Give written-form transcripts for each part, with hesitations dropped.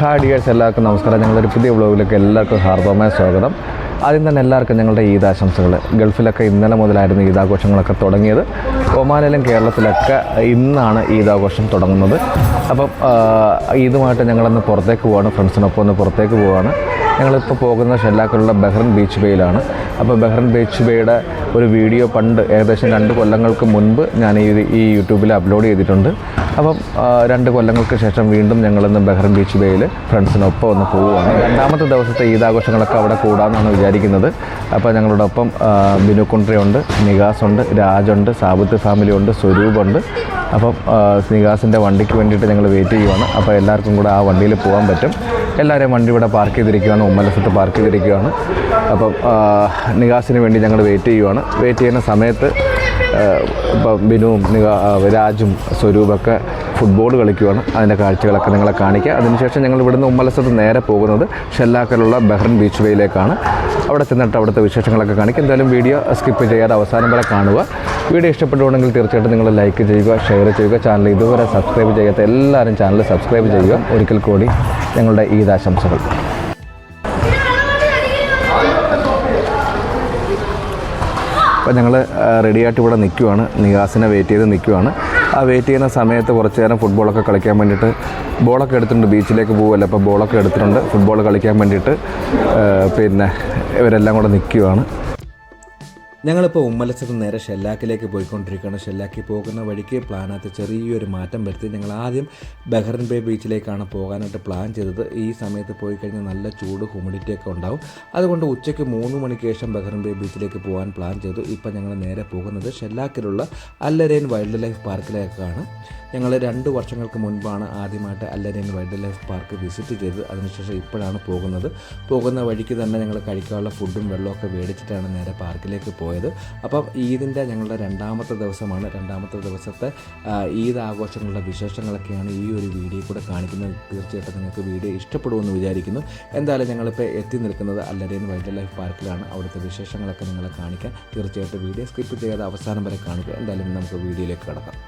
Hi dears, എല്ലാവർക്കും നമസ്കാരം. ഞങ്ങളൊരു പുതിയ വ്ളോഗിലേക്ക് എല്ലാവർക്കും ഹാർദവമായ സ്വാഗതം. ആദ്യം തന്നെ എല്ലാവർക്കും ഞങ്ങളുടെ ഈദ് ആശംസകൾ. ഗൾഫിലൊക്കെ ഇന്നലെ മുതലായിരുന്നു ഈദാഘോഷങ്ങളൊക്കെ തുടങ്ങിയത്. ഒമാനിലും കേരളത്തിലൊക്കെ ഇന്നാണ് ഈദാഘോഷം തുടങ്ങുന്നത്. അപ്പം ഈദുമായിട്ട് ഞങ്ങളൊന്ന് പുറത്തേക്ക് പോവാണ്, ഫ്രണ്ട്സിനൊപ്പം ഒന്ന് പുറത്തേക്ക് പോവുകയാണ്. ഞങ്ങളിപ്പോൾ പോകുന്ന ഷെല്ലാക്കിലുള്ള ബഹ്റൻ ബീച്ച് ബേയിലാണ്. അപ്പോൾ ബഹ്റൻ ബീച്ച് ബേയുടെ ഒരു വീഡിയോ പണ്ട് ഏകദേശം 2 കൊല്ലങ്ങൾക്ക് മുൻപ് ഞാൻ ഈ യൂട്യൂബിൽ അപ്ലോഡ് ചെയ്തിട്ടുണ്ട്. അപ്പം 2 കൊല്ലങ്ങൾക്ക് ശേഷം വീണ്ടും ഞങ്ങളിന്ന് ബഹ്റൻ ബീച്ച് ബേയിൽ ഫ്രണ്ട്സിനൊപ്പം ഒന്ന് പോവുകയാണ്. 2ാമത്തെ ദിവസത്തെ ഈദാഘോഷങ്ങളൊക്കെ അവിടെ കൂടാമെന്നാണ് വിചാരിക്കുന്നത്. അപ്പോൾ ഞങ്ങളോടൊപ്പം ബിനു കുണ്ട്രയുണ്ട്, നിഗാസുണ്ട്, രാജുണ്ട്, സാബിത്ത് ഫാമിലി ഉണ്ട്, സ്വരൂപുണ്ട്. അപ്പം നിഗാസിൻ്റെ വണ്ടിക്ക് വേണ്ടിയിട്ട് ഞങ്ങൾ വെയിറ്റ് ചെയ്യുവാണ്. അപ്പോൾ എല്ലാവർക്കും കൂടെ ആ വണ്ടിയിൽ പോകാൻ പറ്റും. എല്ലാവരെയും വണ്ടി ഇവിടെ പാർക്ക് ചെയ്തിരിക്കുകയാണ്, ഉമ്മലസത്ത് പാർക്ക് ചെയ്തിരിക്കുകയാണ്. അപ്പം നിഗാസിന് വേണ്ടി ഞങ്ങൾ വെയിറ്റ് ചെയ്യുവാണ്. വെയിറ്റ് ചെയ്യുന്ന സമയത്ത് ഇപ്പം ബിനുവും രാജും സ്വരൂപൊക്കെ ഫുട്ബോൾ കളിക്കുകയാണ്. അതിൻ്റെ കാഴ്ചകളൊക്കെ നിങ്ങളെ കാണിക്കുക. അതിനുശേഷം ഞങ്ങൾ ഇവിടുന്ന് ഉമ്മലസത്ത് നേരെ പോകുന്നത് ഷെല്ലാക്കിലുള്ള ബഹ്റൻ ബീച്ച് വേയിലേക്കാണ്. അവിടെ ചെന്നിട്ട് അവിടുത്തെ വിശേഷങ്ങളൊക്കെ കാണിക്കുക. എന്തായാലും വീഡിയോ സ്കിപ്പ് ചെയ്യാതെ അവസാനം വരെ കാണുക. വീഡിയോ ഇഷ്ടപ്പെട്ടുകൊണ്ടെങ്കിൽ തീർച്ചയായിട്ടും നിങ്ങൾ ലൈക്ക് ചെയ്യുക, ഷെയർ ചെയ്യുക. ചാനൽ ഇതുവരെ സബ്സ്ക്രൈബ് ചെയ്യാത്ത എല്ലാവരും ചാനൽ സബ്സ്ക്രൈബ് ചെയ്യുക. ഒരിക്കൽ കൂടി ഞങ്ങളുടെ ഈദ് ആശംസകൾ. അപ്പോൾ ഞങ്ങൾ റെഡിയായിട്ട് ഇവിടെ നിൽക്കുവാണ്. നിഗാസിനെ വെയിറ്റ് ചെയ്ത് നിൽക്കുവാണ്. ആ വെയിറ്റ് ചെയ്യുന്ന സമയത്ത് കുറച്ച് നേരം ഫുട്ബോളൊക്കെ കളിക്കാൻ വേണ്ടിയിട്ട് ബോളൊക്കെ എടുത്തിട്ടുണ്ട്. ബീച്ചിലേക്ക് പോകുമല്ലോ, അപ്പോൾ ബോളൊക്കെ എടുത്തിട്ടുണ്ട് ഫുട്ബോൾ കളിക്കാൻ വേണ്ടിയിട്ട്. പിന്നെ ഇവരെല്ലാം കൂടെ നിൽക്കുവാണ്. ഞങ്ങളിപ്പോൾ ഉമ്മലസത്ത് നേരെ ഷെല്ലാക്കിലേക്ക് പോയിക്കൊണ്ടിരിക്കുകയാണ്. ഷെല്ലാക്കി പോകുന്ന വഴിക്ക് പ്ലാനകത്ത് ചെറിയൊരു മാറ്റം വരുത്തി. ഞങ്ങൾ ആദ്യം ബഹ്റൻ ബേ ബീച്ചിലേക്കാണ് പോകാനായിട്ട് പ്ലാൻ ചെയ്തത്. ഈ സമയത്ത് പോയി കഴിഞ്ഞാൽ നല്ല ചൂട്, ഹ്യൂമിഡിറ്റിയൊക്കെ ഉണ്ടാവും. അതുകൊണ്ട് ഉച്ചയ്ക്ക് 3 മണിക്ക് ശേഷം ബഹ്റൻ ബേ ബീച്ചിലേക്ക് പോകാൻ പ്ലാൻ ചെയ്തു. ഇപ്പം ഞങ്ങൾ നേരെ പോകുന്നത് ഷെല്ലാക്കിലുള്ള അല്ലരൈൻ വൈൽഡ് ലൈഫ് പാർക്കിലേക്കാണ്. ഞങ്ങൾ 2 വർഷങ്ങൾക്ക് മുൻപാണ് ആദ്യമായിട്ട് അല്ലരൈൻ വൈൽഡ് ലൈഫ് പാർക്ക് വിസിറ്റ് ചെയ്തത്. അതിനുശേഷം ഇപ്പോഴാണ് പോകുന്ന വഴിക്ക് തന്നെ ഞങ്ങൾ കഴിക്കാനുള്ള ഫുഡും വെള്ളമൊക്കെ മേടിച്ചിട്ടാണ് നേരെ പാർക്കിലേക്ക് പോയത്. അപ്പം ഈദിൻ്റെ ഞങ്ങളുടെ 2ാമത്തെ ദിവസമാണ്. 2ാമത്തെ ദിവസത്തെ ഈദ് ആഘോഷങ്ങളുടെ വിശേഷങ്ങളൊക്കെയാണ് ഈ ഒരു വീഡിയോ കൂടെ കാണിക്കുന്നത്. തീർച്ചയായിട്ടും നിങ്ങൾക്ക് വീഡിയോ ഇഷ്ടപ്പെടുമെന്ന് വിചാരിക്കുന്നു. എന്തായാലും ഞങ്ങളിപ്പോൾ എത്തി നിൽക്കുന്നത് അല്ലരൈൻ വൈൽഡ് ലൈഫ് പാർക്കിലാണ്. അവിടുത്തെ വിശേഷങ്ങളൊക്കെ നിങ്ങളെ കാണിക്കാൻ തീർച്ചയായിട്ടും വീഡിയോ സ്കിപ്പ് ചെയ്യാതെ അവസാനം വരെ കാണുക. എന്തായാലും നമുക്ക് വീഡിയോയിലേക്ക് കടക്കാം.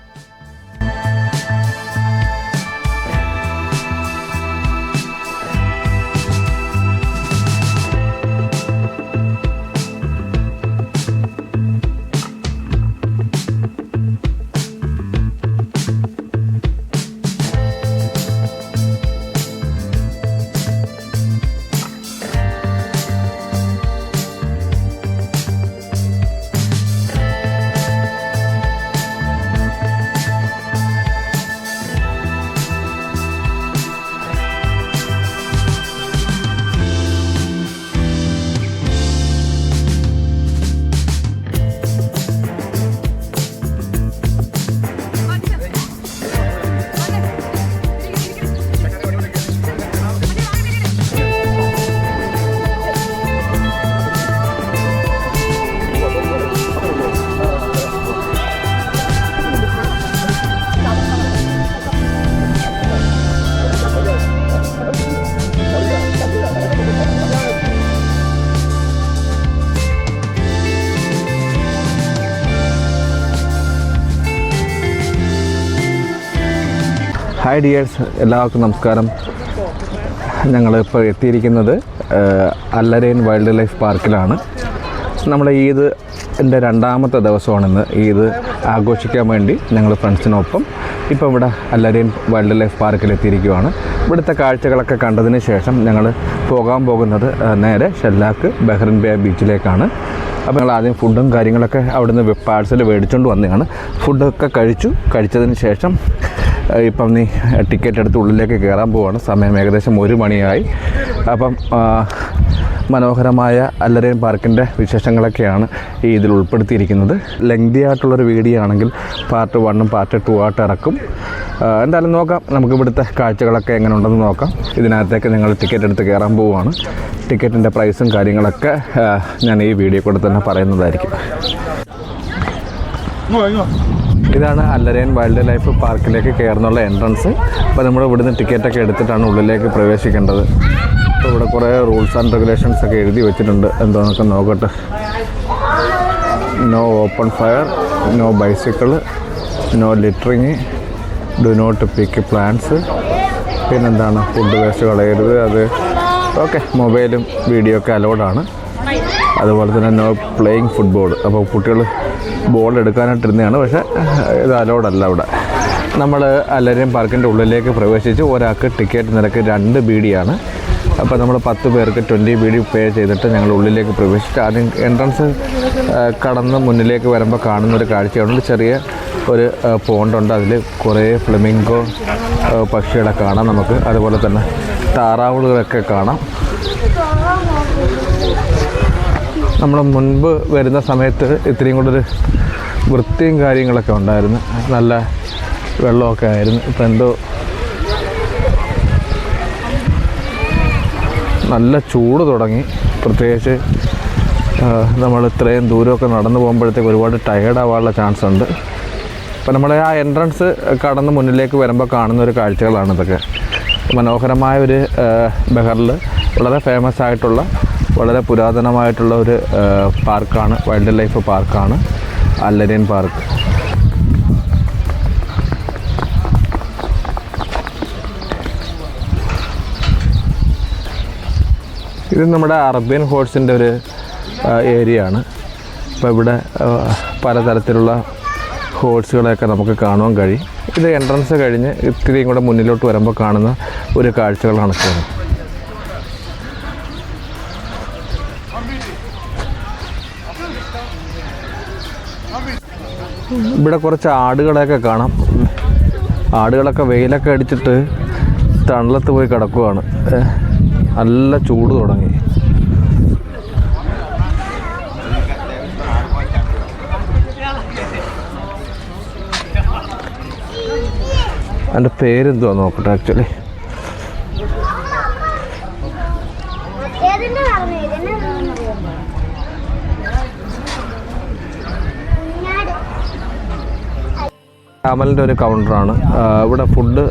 ഹായ് ഡിയേഴ്സ്, എല്ലാവർക്കും നമസ്കാരം. ഞങ്ങളിപ്പോൾ എത്തിയിരിക്കുന്നത് അല്ലരൈൻ വൈൽഡ് ലൈഫ് പാർക്കിലാണ്. നമ്മുടെ ഈദിൻ്റെ 2ാമത്തെ ദിവസമാണിന്ന്. ഈദ് ആഘോഷിക്കാൻ വേണ്ടി ഞങ്ങൾ ഫ്രണ്ട്സിനൊപ്പം ഇപ്പോൾ ഇവിടെ അല്ലരൈൻ വൈൽഡ് ലൈഫ് പാർക്കിൽ എത്തിയിരിക്കുകയാണ്. ഇവിടുത്തെ കാഴ്ചകളൊക്കെ കണ്ടതിന് ശേഷം ഞങ്ങൾ പോകാൻ പോകുന്നത് നേരെ ഷെല്ലാക്ക് ബഹ്റൻ ബേ ബീച്ചിലേക്കാണ്. അപ്പോൾ ഞങ്ങൾ ആദ്യം ഫുഡും കാര്യങ്ങളൊക്കെ അവിടുന്ന് പാഴ്സൽ മേടിച്ചുകൊണ്ട് വന്നതാണ്. ഫുഡൊക്കെ കഴിച്ചതിന് ശേഷം ഇപ്പം ടിക്കറ്റ് എടുത്ത് ഉള്ളിലേക്ക് കയറാൻ പോവുകയാണ്. സമയം ഏകദേശം 1 മണിയായി. അപ്പം മനോഹരമായ അല്ലരൈൻ പാർക്കിൻ്റെ വിശേഷങ്ങളൊക്കെയാണ് ഇതിൽ ഉൾപ്പെടുത്തിയിരിക്കുന്നത്. ലെങ്തി ആയിട്ടുള്ളൊരു വീഡിയോ ആണെങ്കിൽ പാർട്ട് 1ഉം പാർട്ട് 2 ആയിട്ട് ഇറക്കും. എന്തായാലും നോക്കാം, നമുക്ക് ഇവിടുത്തെ കാഴ്ചകളൊക്കെ എങ്ങനെ ഉണ്ടെന്ന് നോക്കാം. ഇതിനകത്തേക്ക് ഞങ്ങൾ ടിക്കറ്റ് എടുത്ത് കയറാൻ പോവുകയാണ്. ടിക്കറ്റിൻ്റെ പ്രൈസും കാര്യങ്ങളൊക്കെ ഞാൻ ഈ വീഡിയോ കൂടെ തന്നെ പറയുന്നതായിരിക്കും. ഇതാണ് അല്ലരൈൻ വൈൽഡ് ലൈഫ് പാർക്കിലേക്ക് കയറുന്നുള്ള എൻട്രൻസ്. അപ്പോൾ നമ്മൾ ഇവിടുന്ന് ടിക്കറ്റൊക്കെ എടുത്തിട്ടാണ് ഉള്ളിലേക്ക് പ്രവേശിക്കേണ്ടത്. അപ്പോൾ ഇവിടെ കുറേ റൂൾസ് ആൻഡ് റെഗുലേഷൻസ് ഒക്കെ എഴുതി വെച്ചിട്ടുണ്ട്. എന്താണെന്നൊക്കെ നോക്കട്ടെ. No open fire, no bicycle, no littering, do not pick plants, പിന്നെന്താണ്, ഫുഡ് വേസ്റ്റ് കളയരുത്. അത് ഓക്കെ. മൊബൈലും വീഡിയോ ഒക്കെ അലൗഡാണ്. അതുപോലെ തന്നെ നോ പ്ലേയിങ് ഫുട്ബോൾ. അപ്പോൾ കുട്ടികൾ ബോൾ എടുക്കാനായിട്ടിരുന്നതാണ്, പക്ഷേ ഇത് അലൗഡല്ല അവിടെ. നമ്മൾ അല്ലരിയം പാർക്കിൻ്റെ ഉള്ളിലേക്ക് പ്രവേശിച്ച് ഒരാൾക്ക് ടിക്കറ്റ് നിരക്ക് 2 ബീഡിയാണ്. അപ്പോൾ നമ്മൾ 10 പേർക്ക് 20 ബീഡി പേ ചെയ്തിട്ട് ഞങ്ങൾ ഉള്ളിലേക്ക് പ്രവേശിച്ച് ആദ്യം എൻട്രൻസ് കടന്ന് മുന്നിലേക്ക് വരുമ്പോൾ കാണുന്നൊരു കാഴ്ചയുണ്ട്. ചെറിയ ഒരു പോണ്ടുണ്ട്, അതിൽ കുറേ ഫ്ലമിംഗോ പക്ഷികളെ കാണാം നമുക്ക്. അതുപോലെ തന്നെ താറാവുകളൊക്കെ കാണാം. നമ്മൾ മുൻപ് വരുന്ന സമയത്ത് ഇത്രയും കൂടൊരു വൃത്തിയും കാര്യങ്ങളൊക്കെ ഉണ്ടായിരുന്നു, നല്ല വെള്ളമൊക്കെ ആയിരുന്നു. ഇപ്പം എന്തോ നല്ല ചൂട് തുടങ്ങി. പ്രത്യേകിച്ച് നമ്മൾ ഇത്രയും ദൂരമൊക്കെ നടന്നു പോകുമ്പോഴത്തേക്ക് ഒരുപാട് ടയേർഡാവാനുള്ള ചാൻസ് ഉണ്ട്. അപ്പോൾ നമ്മൾ ആ എൻട്രൻസ് കടന്ന് മുന്നിലേക്ക് വരുമ്പോൾ കാണുന്ന ഒരു കാഴ്ചകളാണ് ഇതൊക്കെ. മനോഹരമായൊരു ബഹറിൽ വളരെ ഫേമസ് ആയിട്ടുള്ള, വളരെ പുരാതനമായിട്ടുള്ള ഒരു പാർക്കാണ്, വൈൽഡ് ലൈഫ് പാർക്കാണ് അല്ലരിയൻ പാർക്ക്. ഇത് നമ്മുടെ അറേബ്യൻ ഹോഴ്സിൻ്റെ ഒരു ഏരിയ ആണ്. അപ്പോൾ ഇവിടെ പലതരത്തിലുള്ള ഹോഴ്സുകളെയൊക്കെ നമുക്ക് കാണുവാൻ കഴിയും. ഇത് എൻട്രൻസ് കഴിഞ്ഞ് ഇത്തിരിയും കൂടെ മുന്നിലോട്ട് വരുമ്പോൾ കാണുന്ന ഒരു കാഴ്ചകളാണ് ചെയ്യുന്നത്. ഇവിടെ കുറച്ച് ആടുകളെയൊക്കെ കാണാം. ആടുകളൊക്കെ വെയിലൊക്കെ അടിച്ചിട്ട് തണലത്ത് പോയി കിടക്കുവാണ്. നല്ല ചൂട് തുടങ്ങി. അതിൻ്റെ പേരെന്തുവാ നോക്കട്ടെ. ആക്ച്വലി ക്യാമലിൻ്റെ ഒരു കൗണ്ടറാണ് ഇവിടെ. ഫുഡ്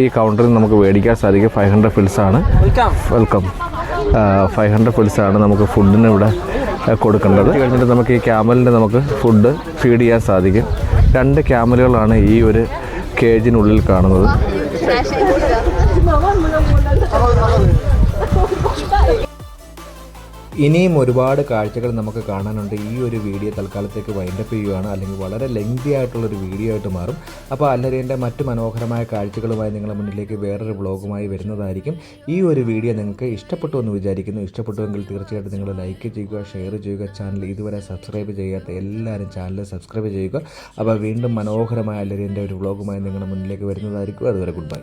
ഈ കൗണ്ടറിൽ നമുക്ക് മേടിക്കാൻ സാധിക്കും. 500 ഫിൽസാണ്. വെൽക്കം. 500 ഫിൽസാണ് നമുക്ക് ഫുഡിന് ഇവിടെ കൊടുക്കേണ്ടത്. കഴിഞ്ഞിട്ട് നമുക്ക് ഈ ക്യാമലിൻ്റെ നമുക്ക് ഫുഡ് ഫീഡ് ചെയ്യാൻ സാധിക്കും. 2 ക്യാമലുകളാണ് ഈ ഒരു കേജിനുള്ളിൽ കാണുന്നത്. ഇനിയും ഒരുപാട് കാഴ്ചകൾ നമുക്ക് കാണാനുണ്ട്. ഈ ഒരു വീഡിയോ തൽക്കാലത്തേക്ക് വൈൻഡപ്പ് ചെയ്യുകയാണ്, അല്ലെങ്കിൽ വളരെ ലെങ്തി ആയിട്ടുള്ളൊരു വീഡിയോ ആയിട്ട് മാറും. അപ്പോൾ അല്ലരിയൻ്റെ മറ്റ് മനോഹരമായ കാഴ്ചകളുമായി നിങ്ങളുടെ മുന്നിലേക്ക് വേറൊരു വ്ളോഗുമായി വരുന്നതായിരിക്കും. ഈ ഒരു വീഡിയോ നിങ്ങൾക്ക് ഇഷ്ടപ്പെട്ടു എന്ന് വിചാരിക്കുന്നു. ഇഷ്ടപ്പെട്ടുവെങ്കിൽ തീർച്ചയായിട്ടും നിങ്ങൾ ലൈക്ക് ചെയ്യുക, ഷെയർ ചെയ്യുക. ചാനൽ ഇതുവരെ സബ്സ്ക്രൈബ് ചെയ്യാത്ത എല്ലാവരും ചാനൽ സബ്സ്ക്രൈബ് ചെയ്യുക. അപ്പോൾ വീണ്ടും മനോഹരമായ അല്ലരിയൻ്റെ ഒരു വ്ളോഗുമായി നിങ്ങളുടെ മുന്നിലേക്ക് വരുന്നതായിരിക്കും. അതുവരെ ഗുഡ് ബൈ.